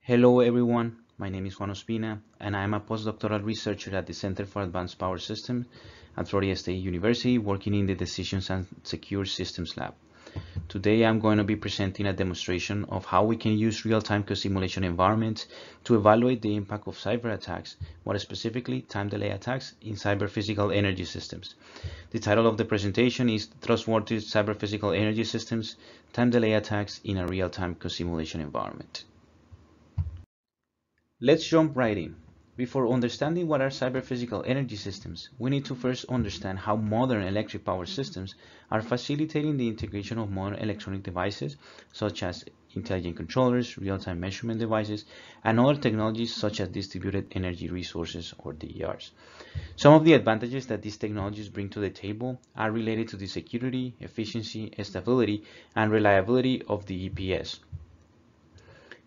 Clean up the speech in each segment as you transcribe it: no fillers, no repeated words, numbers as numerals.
Hello everyone, my name is Juan Ospina and I am a postdoctoral researcher at the Center for Advanced Power Systems at Florida State University working in the Decisions and Secure Systems Lab. Today I'm going to be presenting a demonstration of how we can use real-time co-simulation environments to evaluate the impact of cyber attacks, more specifically time delay attacks in cyber-physical energy systems. The title of the presentation is Trustworthy Cyber-Physical Energy Systems, Time Delay Attacks in a Real-Time Co-Simulation Environment. Let's jump right in. Before understanding what are cyber-physical energy systems, we need to first understand how modern electric power systems are facilitating the integration of modern electronic devices such as intelligent controllers, real-time measurement devices, and other technologies such as distributed energy resources or DERs. Some of the advantages that these technologies bring to the table are related to the security, efficiency, stability, and reliability of the EPS.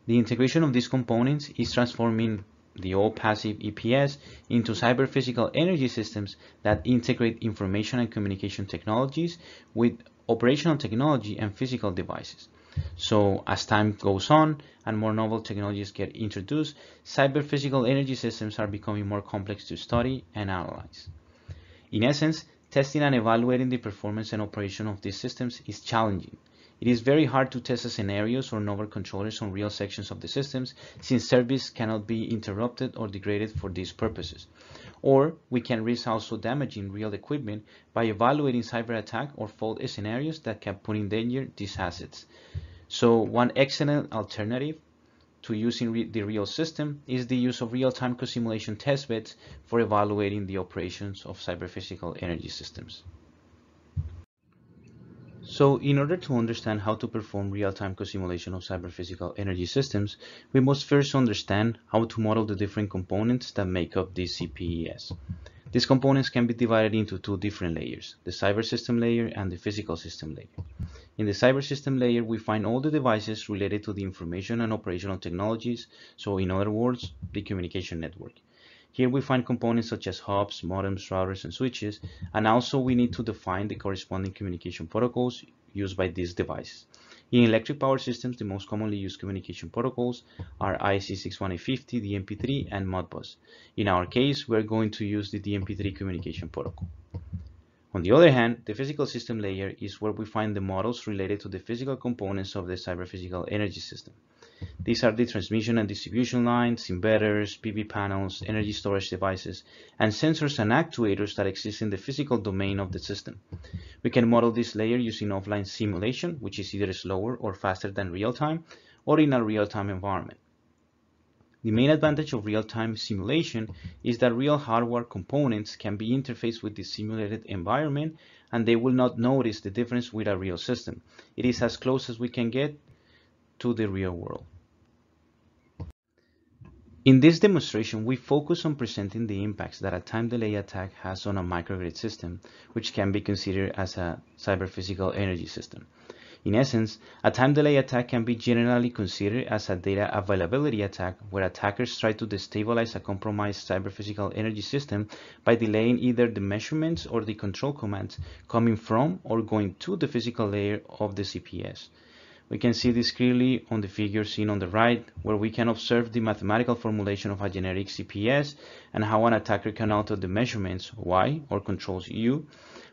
The integration of these components is transforming the old passive EPS into cyber-physical energy systems that integrate information and communication technologies with operational technology and physical devices. So as time goes on and more novel technologies get introduced, cyber-physical energy systems are becoming more complex to study and analyze. In essence, testing and evaluating the performance and operation of these systems is challenging. It is very hard to test scenarios or novel controllers on real sections of the systems since service cannot be interrupted or degraded for these purposes. Or we can risk also damaging real equipment by evaluating cyber attack or fault scenarios that can put in danger these assets. So one excellent alternative to using the real system is the use of real-time co-simulation testbeds for evaluating the operations of cyber-physical energy systems. So in order to understand how to perform real-time co-simulation of cyber-physical energy systems, we must first understand how to model the different components that make up the CPES. These components can be divided into two different layers, the cyber system layer and the physical system layer. In the cyber system layer, we find all the devices related to the information and operational technologies, so in other words, the communication network. Here we find components such as hubs, modems, routers, and switches, and also we need to define the corresponding communication protocols used by these devices. In electric power systems, the most commonly used communication protocols are IEC 61850, DMP3, and Modbus. In our case, we're going to use the DMP3 communication protocol. On the other hand, the physical system layer is where we find the models related to the physical components of the cyber-physical energy system. These are the transmission and distribution lines, inverters, PV panels, energy storage devices, and sensors and actuators that exist in the physical domain of the system. We can model this layer using offline simulation, which is either slower or faster than real-time, or in a real-time environment. The main advantage of real-time simulation is that real hardware components can be interfaced with the simulated environment and they will not notice the difference with a real system. It is as close as we can get to the real world. In this demonstration, we focus on presenting the impacts that a time delay attack has on a microgrid system, which can be considered as a cyber-physical energy system. In essence, a time delay attack can be generally considered as a data availability attack where attackers try to destabilize a compromised cyber-physical energy system by delaying either the measurements or the control commands coming from or going to the physical layer of the CPS. We can see this clearly on the figure seen on the right, where we can observe the mathematical formulation of a generic CPS and how an attacker can alter the measurements Y or controls U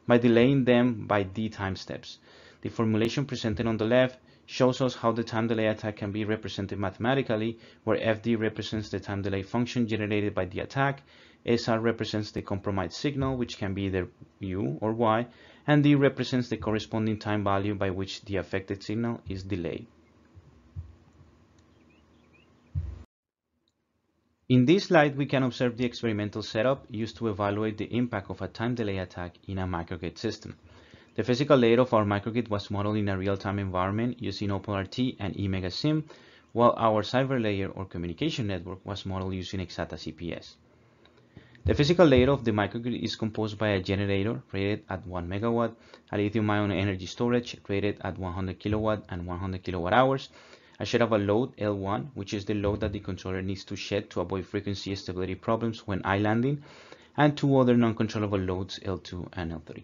by delaying them by D time steps. The formulation presented on the left shows us how the time delay attack can be represented mathematically, where FD represents the time delay function generated by the attack, SR represents the compromised signal, which can be either U or Y, and D represents the corresponding time value by which the affected signal is delayed. In this slide, we can observe the experimental setup used to evaluate the impact of a time delay attack in a microgrid system. The physical layer of our microgrid was modeled in a real-time environment using OpenRT and eMegaSim, while our cyber layer or communication network was modeled using Exata CPS. The physical layer of the microgrid is composed by a generator rated at 1 megawatt, a lithium-ion energy storage rated at 100 kilowatt and 100 kilowatt hours, a shed of a load L1, which is the load that the controller needs to shed to avoid frequency stability problems when islanding, and two other non-controllable loads L2 and L3.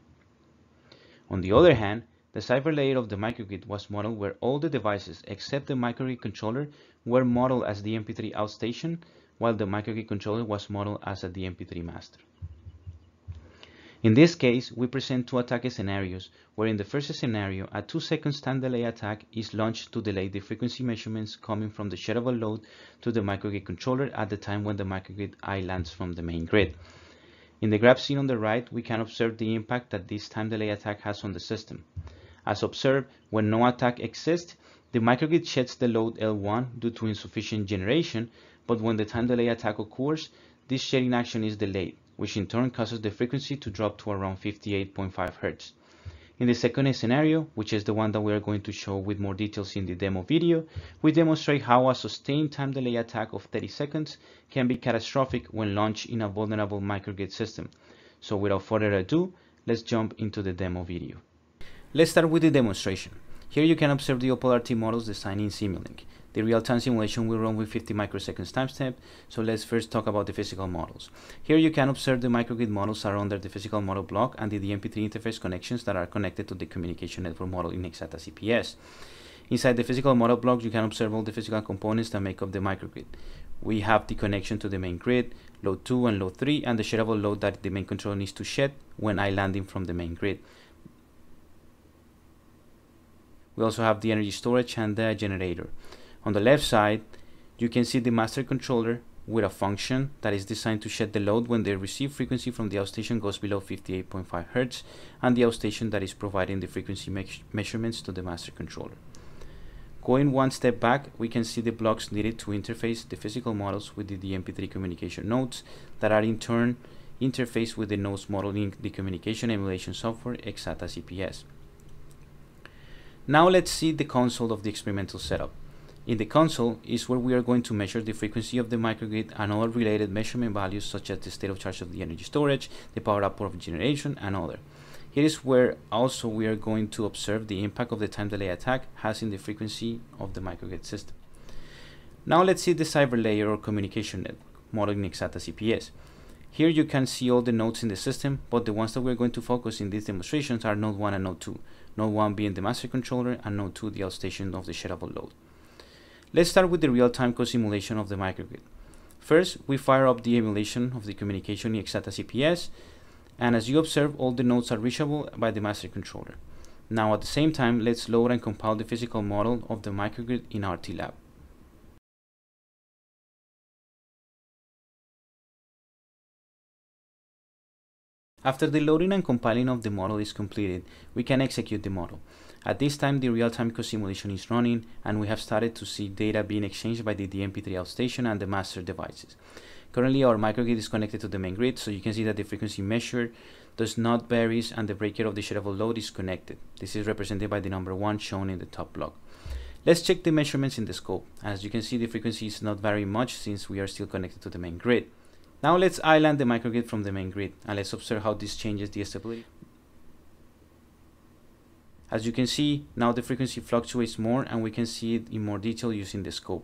On the other hand, the cyber layer of the microgrid was modeled where all the devices except the microgrid controller were modeled as the MP3 outstation, while the microgrid controller was modeled as the MP3 master. In this case, we present two attack scenarios, where in the first scenario, a 2-second time delay attack is launched to delay the frequency measurements coming from the shareable load to the microgrid controller at the time when the microgrid eye lands from the main grid. In the graph seen on the right, we can observe the impact that this time delay attack has on the system. As observed, when no attack exists, the microgrid sheds the load L1 due to insufficient generation, but when the time delay attack occurs, this shedding action is delayed, which in turn causes the frequency to drop to around 58.5 Hz. In the second scenario, which is the one that we are going to show with more details in the demo video, we demonstrate how a sustained time delay attack of 30 seconds can be catastrophic when launched in a vulnerable microgrid system. So without further ado, let's jump into the demo video. Let's start with the demonstration. Here you can observe the OPLRT models designed in Simulink. The real-time simulation will run with 50 microseconds timestamp, so let's first talk about the physical models. Here you can observe the microgrid models are under the physical model block and the DMP3 interface connections that are connected to the communication network model in Exata CPS. Inside the physical model block, you can observe all the physical components that make up the microgrid. We have the connection to the main grid, load 2 and load 3, and the shareable load that the main controller needs to shed when eye landing from the main grid. We also have the energy storage and the generator. On the left side, you can see the master controller with a function that is designed to shed the load when the received frequency from the outstation goes below 58.5 Hz, and the outstation that is providing the frequency measurements to the master controller. Going one step back, we can see the blocks needed to interface the physical models with the DMP3 communication nodes that are in turn interfaced with the nodes modeling the communication emulation software Exata CPS. Now let's see the console of the experimental setup. In the console is where we are going to measure the frequency of the microgrid and all related measurement values such as the state of charge of the energy storage, the power output of generation, and other. Here is where also we are going to observe the impact of the time delay attack has in the frequency of the microgrid system. Now let's see the cyber layer or communication network, modeled in Exata CPS. Here you can see all the nodes in the system, but the ones that we're going to focus in these demonstrations are node 1 and node 2. Node 1 being the master controller and node 2 the outstation of the shareable load. Let's start with the real-time co-simulation of the microgrid. First, we fire up the emulation of the communication in Exata CPS, and as you observe, all the nodes are reachable by the master controller. Now at the same time, let's load and compile the physical model of the microgrid in RTLab. After the loading and compiling of the model is completed, we can execute the model. At this time, the real-time co-simulation is running, and we have started to see data being exchanged by the DMP3 outstation and the master devices. Currently, our microgrid is connected to the main grid, so you can see that the frequency measured does not vary and the breaker of the shareable load is connected. This is represented by the number 1 shown in the top block. Let's check the measurements in the scope. As you can see, the frequency is not very much since we are still connected to the main grid. Now let's island the microgrid from the main grid, and let's observe how this changes the stability. As you can see, now the frequency fluctuates more, and we can see it in more detail using the scope.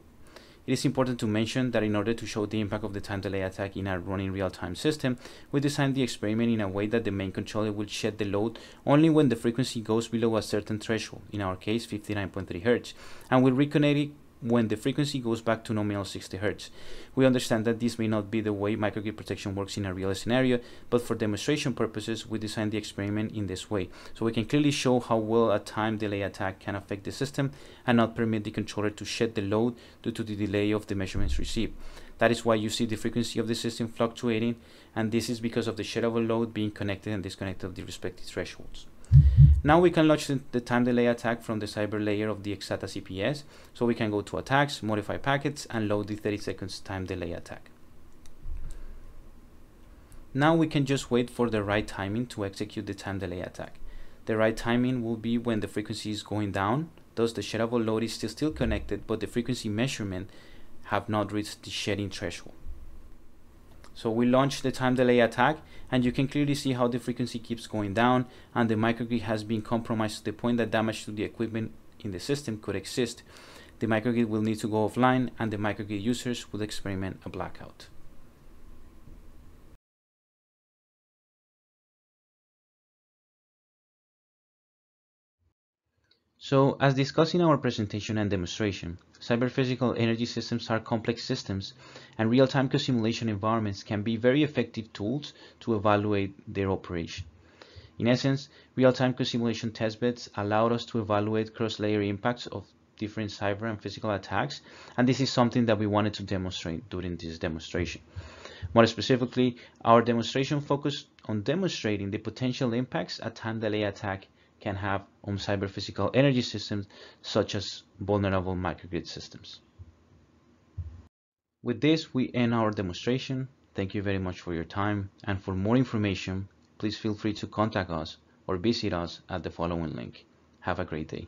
It is important to mention that in order to show the impact of the time delay attack in our running real-time system, we designed the experiment in a way that the main controller will shed the load only when the frequency goes below a certain threshold, in our case 59.3 Hz, and will reconnect it when the frequency goes back to nominal 60 Hz. We understand that this may not be the way microgrid protection works in a real scenario, but for demonstration purposes, we designed the experiment in this way, so we can clearly show how well a time delay attack can affect the system and not permit the controller to shed the load due to the delay of the measurements received. That is why you see the frequency of the system fluctuating, and this is because of the shareable load being connected and disconnected of the respective thresholds. Now we can launch the time delay attack from the cyber layer of the Exata CPS, so we can go to attacks, modify packets, and load the 30 seconds time delay attack. Now we can just wait for the right timing to execute the time delay attack. The right timing will be when the frequency is going down, thus the shareable load is still connected, but the frequency measurement have not reached the shedding threshold. So we launch the time delay attack, and you can clearly see how the frequency keeps going down, and the microgrid has been compromised to the point that damage to the equipment in the system could exist. The microgrid will need to go offline, and the microgrid users will experiment a blackout. So, as discussed in our presentation and demonstration, cyber-physical energy systems are complex systems, and real-time co-simulation environments can be very effective tools to evaluate their operation. In essence, real-time co-simulation testbeds allowed us to evaluate cross-layer impacts of different cyber and physical attacks, and this is something that we wanted to demonstrate during this demonstration. More specifically, our demonstration focused on demonstrating the potential impacts a time delay attack can have on cyber-physical energy systems such as vulnerable microgrid systems. With this, we end our demonstration. Thank you very much for your time, and for more information, please feel free to contact us or visit us at the following link. Have a great day.